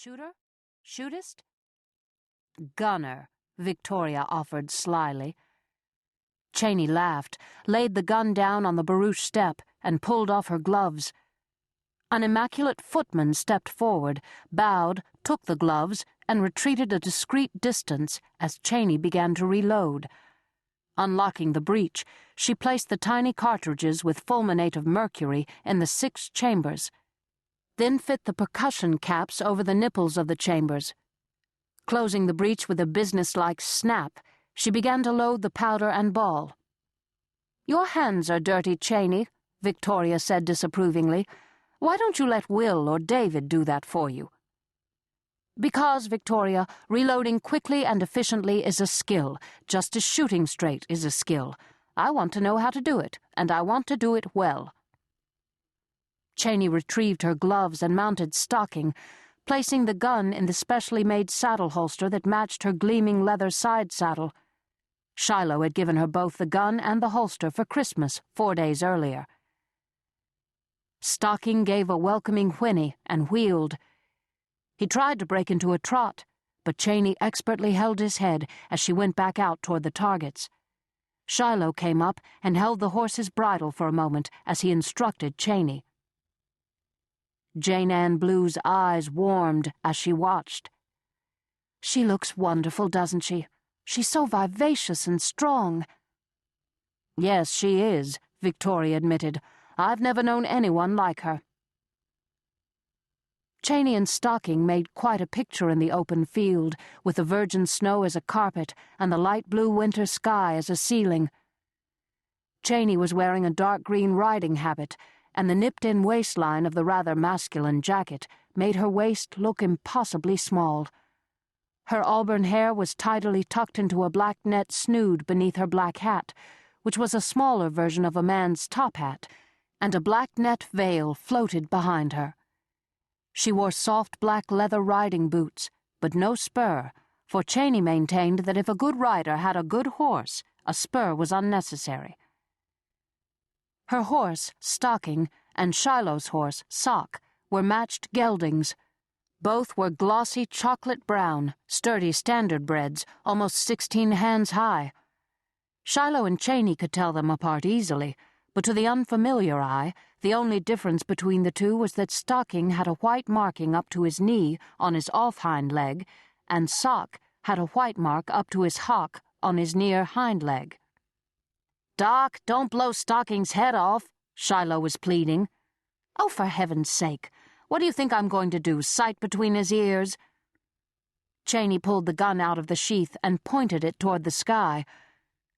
Shooter? Shootist? Gunner, Victoria offered slyly. Cheney laughed, laid the gun down on the barouche step, and pulled off her gloves. An immaculate footman stepped forward, bowed, took the gloves, and retreated a discreet distance as Cheney began to reload. Unlocking the breech, she placed the tiny cartridges with fulminate of mercury in the 6 chambers, then fit the percussion caps over the nipples of the chambers. Closing the breech with a businesslike snap, she began to load the powder and ball. "Your hands are dirty, Cheney," Victoria said disapprovingly. "Why don't you let Will or David do that for you?" "Because, Victoria, reloading quickly and efficiently is a skill, just as shooting straight is a skill. I want to know how to do it, and I want to do it well." Cheney retrieved her gloves and mounted stocking, placing the gun in the specially made saddle holster that matched her gleaming leather side saddle. Shiloh had given her both the gun and the holster for Christmas 4 days earlier. Stocking gave a welcoming whinny and wheeled. He tried to break into a trot, but Cheney expertly held his head as she went back out toward the targets. Shiloh came up and held the horse's bridle for a moment as he instructed Cheney. Jane Ann Blue's eyes warmed as she watched. "She looks wonderful, doesn't she? She's so vivacious and strong." "Yes, she is," Victoria admitted. "I've never known anyone like her." Cheney and Stocking made quite a picture in the open field, with the virgin snow as a carpet and the light blue winter sky as a ceiling. Cheney was wearing a dark green riding habit, and the nipped-in waistline of the rather masculine jacket made her waist look impossibly small. Her auburn hair was tidily tucked into a black net snood beneath her black hat, which was a smaller version of a man's top hat, and a black net veil floated behind her. She wore soft black leather riding boots, but no spur, for Cheney maintained that if a good rider had a good horse, a spur was unnecessary. Her horse, Stocking, and Shiloh's horse, Sock, were matched geldings. Both were glossy chocolate brown, sturdy standardbreds, almost 16 hands high. Shiloh and Cheney could tell them apart easily, but to the unfamiliar eye, the only difference between the two was that Stocking had a white marking up to his knee on his off hind leg, and Sock had a white mark up to his hock on his near hind leg. "Doc, don't blow Stocking's head off," Shiloh was pleading. "Oh, for heaven's sake, what do you think I'm going to do, sight between his ears?" Cheney pulled the gun out of the sheath and pointed it toward the sky.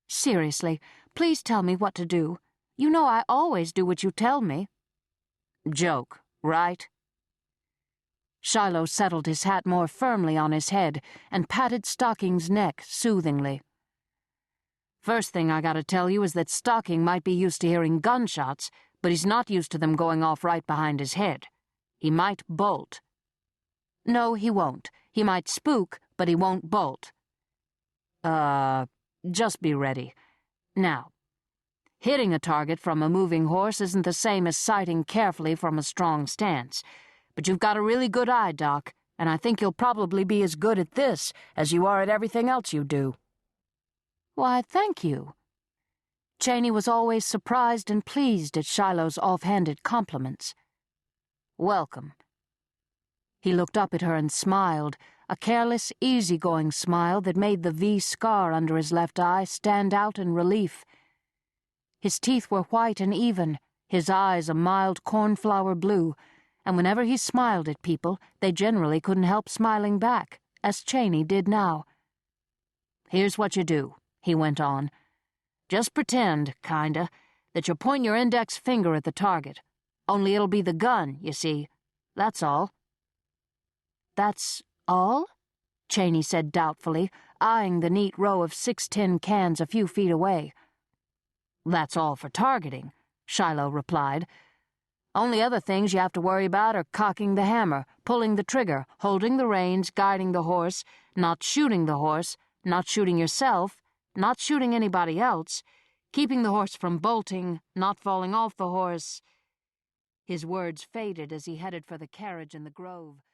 "Seriously, please tell me what to do. You know I always do what you tell me." "Joke, right?" Shiloh settled his hat more firmly on his head and patted Stocking's neck soothingly. "First thing I gotta tell you is that Stocking might be used to hearing gunshots, but he's not used to them going off right behind his head. He might bolt." "No, he won't. He might spook, but he won't bolt." Just be ready. Now, hitting a target from a moving horse isn't the same as sighting carefully from a strong stance, but you've got a really good eye, Doc, and I think you'll probably be as good at this as you are at everything else you do." "Why, thank you." Cheney was always surprised and pleased at Shiloh's offhanded compliments. "Welcome." He looked up at her and smiled, a careless, easygoing smile that made the V scar under his left eye stand out in relief. His teeth were white and even, his eyes a mild cornflower blue, and whenever he smiled at people, they generally couldn't help smiling back, as Cheney did now. "Here's what you do," he went on. "Just pretend, kinda, that you're pointing your index finger at the target. Only it'll be the gun, you see. That's all." "That's all?" Cheney said doubtfully, eyeing the neat row of 6 tin cans a few feet away. "That's all for targeting," Shiloh replied. "Only other things you have to worry about are cocking the hammer, pulling the trigger, holding the reins, guiding the horse, not shooting the horse, not shooting yourself, not shooting anybody else, keeping the horse from bolting, not falling off the horse." His words faded as he headed for the carriage in the grove.